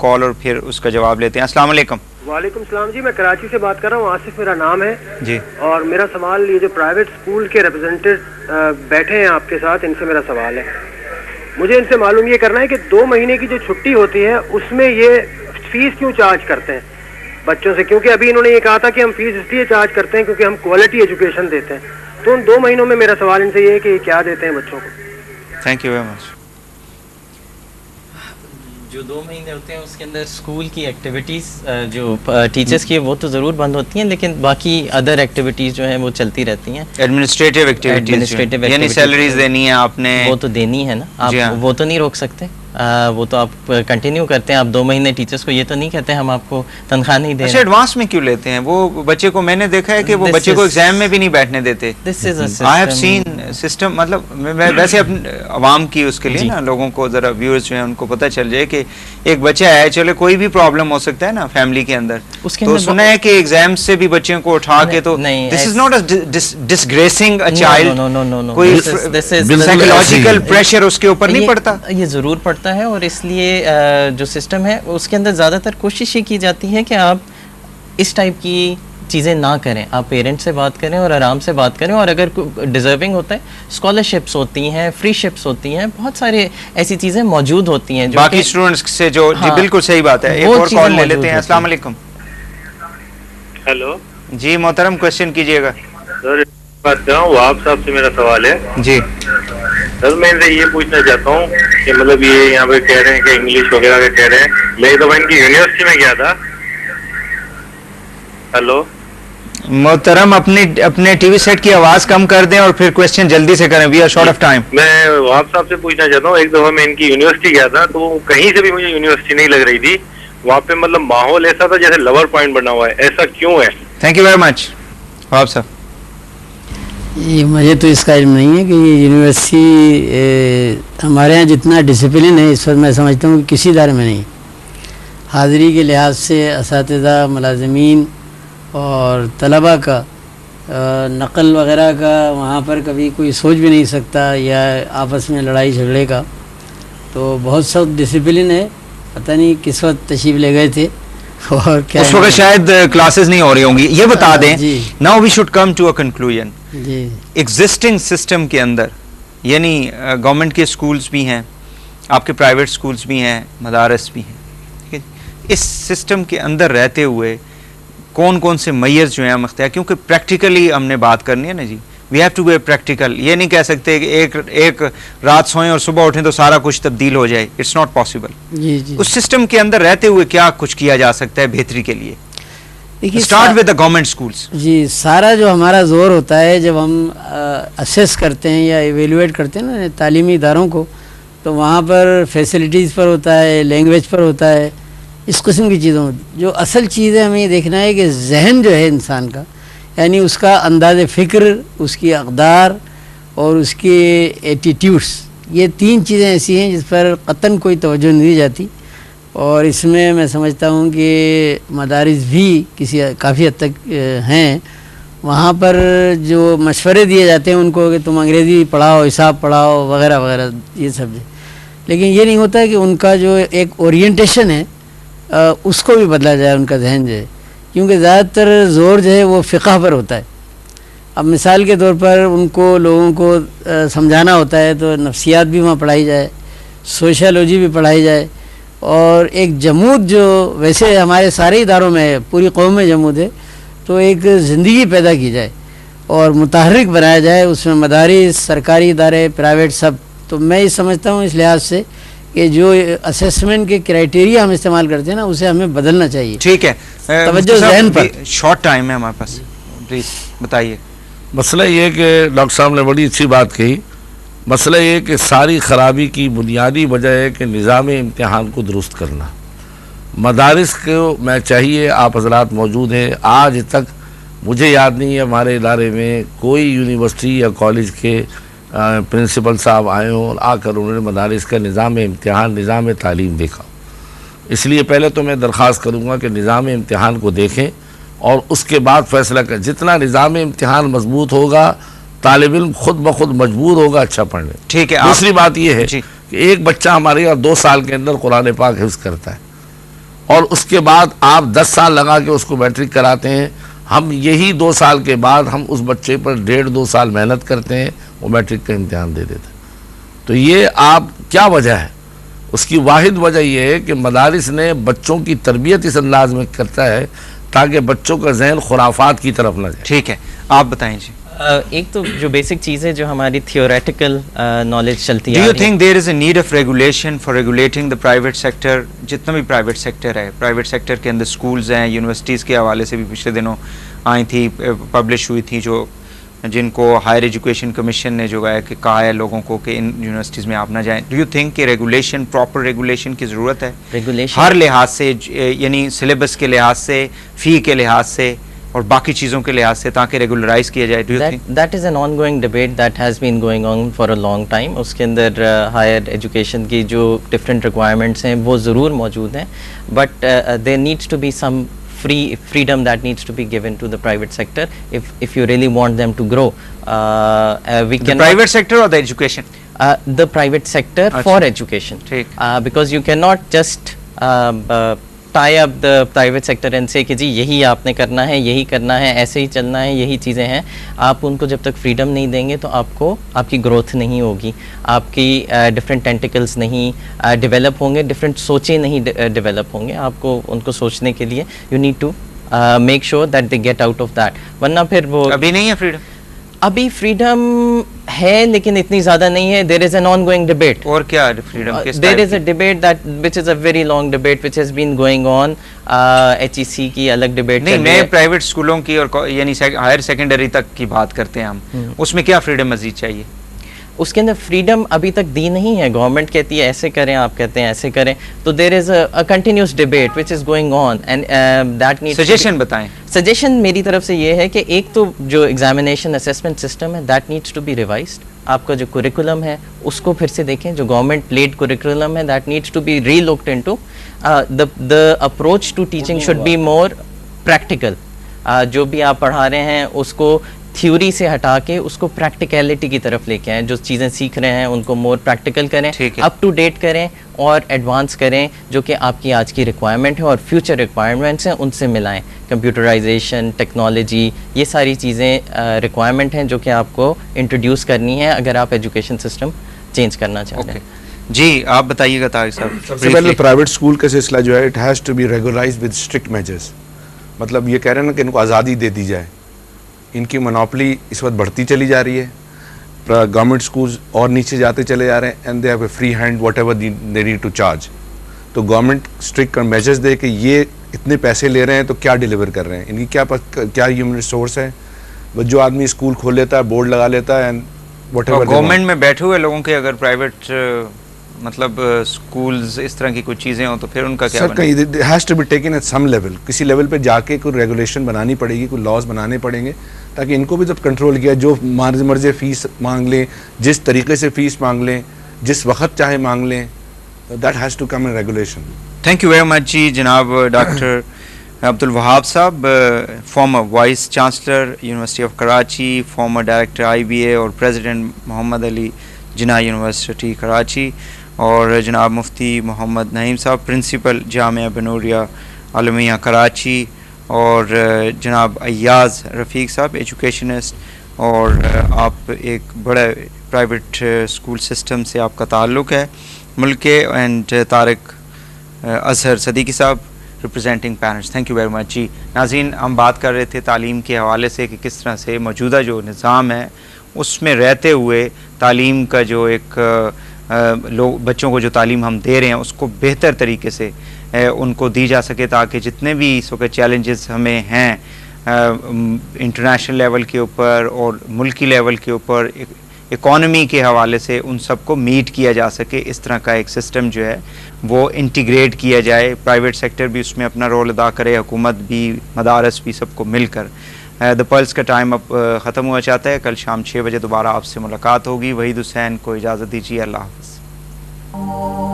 Call और फिर उसका जवाब लेते हैं। अस्सलाम वालेकुम। वालेकुम सलाम जी, मैं कराची से बात कर रहा हूँ, आसिफ मेरा नाम है जी। और मेरा सवाल, ये जो प्राइवेट स्कूल के रिप्रेजेंटेटिव बैठे हैं आपके साथ, इनसे मेरा सवाल है। मुझे इनसे मालूम ये करना है कि 2 महीने की जो छुट्टी होती है उसमें ये फीस क्यों चार्ज करते हैं बच्चों से, क्योंकि अभी इन्होंने ये कहा था कि हम फीस इसलिए चार्ज करते हैं क्योंकि हम क्वालिटी एजुकेशन देते हैं। तो उन 2 महीनों में मेरा सवाल इनसे ये है कि क्या देते हैं बच्चों को। Thank you very much. जो 2 महीने होते हैं उसके अंदर स्कूल की एक्टिविटीज़ जो टीचर्स की है वो तो ज़रूर बंद होती हैं, लेकिन बाकी अदर एक्टिविटीज़ जो हैं वो चलती रहती हैं। एडमिनिस्ट्रेटिव एक्टिविटीज, यानी सैलरीज देनी है आपने, वो तो देनी है ना, आप वो तो नहीं रोक सकते, वो तो आप कंटिन्यू करते हैं। आप 2 महीने टीचर्स को ये तो नहीं कहते हम आपको तनख्वाह नहीं दे रहे। अच्छा, एडवांस में क्यों लेते हैं? वो बच्चे को मैंने देखा है कि वो बच्चे को एग्जाम में भी नहीं बैठने देते। This is I have seen system, मतलब वैसे अपने अवाम की उसके लिए ना, लोगों को जरा व्यूअर्स जो है उनको पता चल जाए कि एक बच्चा है, चलो कोई भी प्रॉब्लम हो सकता है ना फैमिली के अंदर, तो सुना है कि एग्जाम से भी बच्चों को उठा के, तो this is not disgracing a child, कोई साइकोलॉजिकल प्रेशर उसके ऊपर नहीं पड़ता? ये जरूर पड़ता है, और इसलिए जो सिस्टम है उसके अंदर ज़्यादातर कोशिश ये की जाती है कि आप इस टाइप की चीज़ें ना करें, आप पेरेंट्स से बात करें और आराम से बात करें, और अगर डिजर्विंग होता है स्कॉलरशिप्स होती हैं, फ्री शिप्स होती हैं, बहुत सारे ऐसी चीज़ें मौजूद होती हैं जो बाकी स्टूडेंट्स से जो जी बिल्कुल सही बात है। एक और कॉल ले लेते हैं। अस्सलाम वालेकुम। हेलो जी मोहतरम, क्वेश्चन कीजिएगा। सर बात कर रहा हूँ, वहाब साहब से मेरा सवाल है जी। सर मैं इनसे ये पूछना चाहता हूँ कि मतलब ये यहाँ पे कह रहे हैं कि इंग्लिश वगैरह का कह रहे हैं, मैं तो इनकी यूनिवर्सिटी में गया था। हेलो मोहतरम, अपने टीवी सेट की आवाज कम कर दें और फिर क्वेश्चन जल्दी से करें, we are short of time. मैं वहाब साहब से पूछना चाहता हूँ, एक दफा मैं इनकी यूनिवर्सिटी गया था तो कहीं से भी मुझे यूनिवर्सिटी नहीं लग रही थी, वहाँ पे मतलब माहौल ऐसा था जैसे लवर पॉइंट बना हुआ है, ऐसा क्यों है? Thank you very much. Wahab साहब, ये मुझे तो इसका इल्म नहीं है कि ये यूनिवर्सिटी हमारे यहाँ जितना डिसिप्लिन है इस पर मैं समझता हूँ कि किसी इदारे में नहीं। हाज़िरी के लिहाज से असातिज़ा, मुलाज़िमीन और तलबा का नकल वगैरह का वहाँ पर कभी कोई सोच भी नहीं सकता, या आपस में लड़ाई झगड़े का, तो बहुत सख्त डिसिप्लिन है। पता नहीं किस वक्त तशरीफ़ ले गए थे और क्या उस वक्त शायद क्लासेस नहीं हो रही होंगी। ये बता दें, now we should come to a conclusion. Existing system के अंदर, यानी गवर्नमेंट के स्कूल्स भी हैं, आपके प्राइवेट स्कूल्स भी हैं, मदारस भी हैं, ठीक है, इस सिस्टम के अंदर रहते हुए कौन कौन से मैयर जो हैं हम अख्तियार, क्योंकि प्रैक्टिकली हमने बात करनी है ना जी, we have to be practical. ये नहीं कह सकते कि एक रात सोएं और सुबह उठें तो सारा कुछ तब्दील हो जाए, इट्स नॉट पॉसिबल। उस सिस्टम के अंदर रहते हुए क्या कुछ किया जा सकता है बेहतरी के लिए? Start with the government schools. जी, सारा जो हमारा जोर होता है जब हम असेस करते हैं या इवेल्युएट करते हैं ना तालीमी इदारों को, तो वहाँ पर फैसिलिटीज़ पर होता है, लैंग्वेज पर होता है, इस किस्म की चीज़ों। जो असल चीज़ है हमें ये देखना है कि जहन जो है इंसान का, यानी उसका अंदाज़ फ़िक्र, उसकी अक़दार और उसके एटीट्यूड्स, ये 3 चीज़ें ऐसी हैं जिस पर क़तन कोई तवज्जो नहीं दी जाती। और इसमें मैं समझता हूँ कि मदारिस भी काफ़ी हद तक हैं, वहाँ पर जो मशवरे दिए जाते हैं उनको कि तुम अंग्रेज़ी पढ़ाओ, हिसाब पढ़ाओ वगैरह वगैरह, ये सब। लेकिन ये नहीं होता कि उनका जो एक ओरिएंटेशन है उसको भी बदला जाए, उनका जहन जो है, क्योंकि ज़्यादातर ज़ोर जो है वो फ़िक़ह पर होता है। अब मिसाल के तौर पर उनको लोगों को समझाना होता है तो नफ्सियात भी वहाँ पढ़ाई जाए, सोशलॉजी भी पढ़ाई जाए, और एक जमूद जो वैसे हमारे सारे इदारों में है, पूरी कौम में जमूद है, तो एक ज़िंदगी पैदा की जाए और मुतहर्रिक बनाया जाए, उसमें मदारिस, सरकारी इदारे, प्राइवेट, सब। तो मैं ये समझता हूँ इस लिहाज से कि जो असेसमेंट के क्राइटेरिया हम इस्तेमाल करते हैं ना, उसे हमें बदलना चाहिए। ठीक है, तवज्जो ज़हन पर। शॉर्ट टाइम है हमारे पास, प्लीज़ बताइए। मसला ये है कि डॉक्टर साहब ने बड़ी अच्छी बात कही। मसला ये है कि सारी ख़राबी की बुनियादी वजह है कि निज़ाम इम्तिहान को दुरुस्त करना। मदारिस को मैं चाहिए, आप हजरात मौजूद हैं, आज तक मुझे याद नहीं है हमारे इदारे में कोई यूनिवर्सिटी या कॉलेज के प्रिंसिपल साहब आए हों और आकर उन्होंने मदारिस का निज़ाम इम्तिहान, निज़ाम तालीम देखा। इसलिए पहले तो मैं दरख्वास्त करूँगा कि निज़ाम इम्तिहान को देखें और उसके बाद फ़ैसला करें। जितना निज़ाम इम्तिहान मजबूत होगा, तालिब इल्म खुद ब खुद मजबूर होगा अच्छा पढ़ने। ठीक है। दूसरी बात यह है कि एक बच्चा हमारे यहाँ 2 साल के अंदर कुरान पाक हिफ्ज़ करता है, और उसके बाद आप 10 साल लगा के उसको मैट्रिक कराते हैं। हम यही 2 साल के बाद हम उस बच्चे पर 1.5-2 साल मेहनत करते हैं, वो मैट्रिक का इम्तिहान दे देता है। तो ये आप क्या वजह है? उसकी वाहिद वजह यह है कि मदारिस ने बच्चों की तरबियत इस अंदाज में करता है ताकि बच्चों का जहन खुराफात की तरफ न जाए। ठीक है, आप बताएं जी। एक तो जो बेसिक चीज़ है जो हमारी थियोरेटिकल नॉलेज चलती है। Do you think there is a need of regulation for regulating the private sector? जितना भी प्राइवेट सेक्टर है, प्राइवेट सेक्टर के अंदर स्कूल्स हैं, यूनिवर्सिटीज़ के हवाले से भी पिछले दिनों आई थी, पब्लिश हुई थी, जो जिनको हायर एजुकेशन कमीशन ने जो है कि कहा है लोगों को कि इन यूनिवर्सिटीज़ में आप ना जाएं। डू यू थिंक कि रेगुलेशन, प्रॉपर रेगुलेशन की ज़रूरत है रेगुलेशन हर लिहाज से, यानी सिलेबस के लिहाज से, फ़ी के लिहाज से और बाकी चीज़ों के लिहाज से, ताकि रेगुलराइज किया जाए? Do you think that is an ongoing debate that has been going on for a long time. उसके अंदर हायर एजुकेशन की जो डिफरेंट रिक्वायरमेंट्स हैं वो ज़रूर मौजूद हैं, but there needs to be some freedom that needs to be given to the private sector if you really want them to grow. We the private sector or the education? The private sector for education. Because you cannot just tie up the private sector and say कि जी यही आपने करना है, यही करना है, ऐसे ही चलना है, यही चीज़ें हैं। आप उनको जब तक फ्रीडम नहीं देंगे तो आपकी ग्रोथ नहीं होगी, आपकी डिफरेंट टेंटिकल्स नहीं डेवलप होंगे, डिफरेंट सोचें नहीं डेवलप होंगे। आपको उनको सोचने के लिए you need to make sure that they get out of that, वरना फिर वो अभी नहीं है फ्रीडम। अभी फ्रीडम है लेकिन इतनी ज़्यादा नहीं है। There is an ongoing debate. और क्या freedom? There is a debate that which is a very long debate which has been going on. HEC की अलग डिबेट नहीं, मैं प्राइवेट स्कूलों की और यानी हायर सेकेंडरी तक की बात करते हैं हम, उसमें क्या फ्रीडम मजीद चाहिए? उसके अंदर फ्रीडम अभी तक दी नहीं है। गवर्नमेंट कहती है ऐसे करें, आप कहते हैं ऐसे करें, तो there is a continuous debate which is going on and that needs. Suggestion बताएं। सजेशन मेरी तरफ से ये है कि एक तो जो एग्जामिनेशन असेसमेंट सिस्टम है that needs to be revised. आपका जो कुरिकुलम है उसको फिर से देखें। जो गवर्नमेंट लेड कुरिकुलम है that needs to be relooked into. The approach to teaching should be more practical. जो भी आप पढ़ा रहे हैं उसको थ्योरी से हटा के उसको प्रैक्टिकलिटी की तरफ लेके आएं। जो चीज़ें सीख रहे हैं उनको मोर प्रैक्टिकल करें, अप टू डेट करें और एडवांस करें, जो कि आपकी आज की रिक्वायरमेंट है और फ्यूचर रिक्वायरमेंट्स हैं उनसे मिलाएं। कंप्यूटराइजेशन, टेक्नोलॉजी, ये सारी चीज़ें रिक्वायरमेंट हैं जो कि आपको इंट्रोड्यूस करनी है अगर आप एजुकेशन सिस्टम चेंज करना चाहते हैं। जी, आप बताइएगा तारिक साहब। सबसे पहले प्राइवेट स्कूल का सिलसिला जो है, it has to be regularize with strict measures. मतलब ये कह रहे हैं ना कि इनको आज़ादी दे दी जाए। इनकी मोनोपली इस वक्त बढ़ती चली जा रही है। गवर्नमेंट स्कूल्स और नीचे जाते चले जा रहे हैं and they have a free hand whatever they need to charge. तो गवर्नमेंट स्ट्रिक्ट मेजर्स दे कि ये इतने पैसे ले रहे हैं तो क्या डिलीवर कर रहे हैं, इनकी क्या ह्यूमन रिसोर्स है। बस जो आदमी स्कूल खोल लेता है, बोर्ड लगा लेता है एंड वट एवर। गवर्नमेंट में बैठे हुए लोगों के अगर प्राइवेट मतलब स्कूल्स इस तरह की कुछ चीज़ें हो तो फिर उनका क्या? सर कहीं it has to be taken at some level. किसी लेवल पे जाके कोई रेगुलेशन बनानी पड़ेगी, कोई लॉज बनाने पड़ेंगे ताकि इनको भी जब कंट्रोल किया, जो मर्ज़ी फीस मांग लें, जिस तरीके से फीस मांग लें, जिस वक्त चाहे मांग लें, that has to come in regulation. Thank you very much जी। जनाब doctor Abdul Wahab sahab, former vice chancellor university of Karachi, former director IBA और प्रेसिडेंट मोहम्मद अली जिन्ना यूनिवर्सिटी कराची, और जनाब मुफ्ती मोहम्मद नईम साहब, प्रिंसिपल जामिया बनूरिया आलमिया कराची, और जनाब अय्याज़ रफ़ीक साहब, एजुकेशनिस्ट, और आप एक बड़े प्राइवेट स्कूल सिस्टम से आपका ताल्लुक़ है मुल्क के, and Tariq Azhar Siddiqui sahab, representing parents. Thank you very much जी। नाज़रीन, हम बात कर रहे थे तालीम के हवाले से कि किस तरह से मौजूदा जो निज़ाम है उसमें रहते हुए तालीम का जो एक लोग बच्चों को जो तालीम हम दे रहे हैं उसको बेहतर तरीके से उनको दी जा सके, ताकि जितने भी इस वक्त चैलेंजेस हमें हैं इंटरनेशनल लेवल के ऊपर और मुल्की लेवल के ऊपर, इकॉनमी के हवाले से उन सबको मीट किया जा सके। इस तरह का एक सिस्टम जो है वो इंटीग्रेट किया जाए, प्राइवेट सेक्टर भी उसमें अपना रोल अदा करे, हुकूमत भी, मदारस भी, सबको मिलकर। द पल्स का टाइम अब ख़त्म हुआ चाहता है। कल शाम 6 बजे दोबारा आपसे मुलाकात होगी। वहीद हुसैन को इजाज़त दीजिए। अल्लाह हाफ़िज़।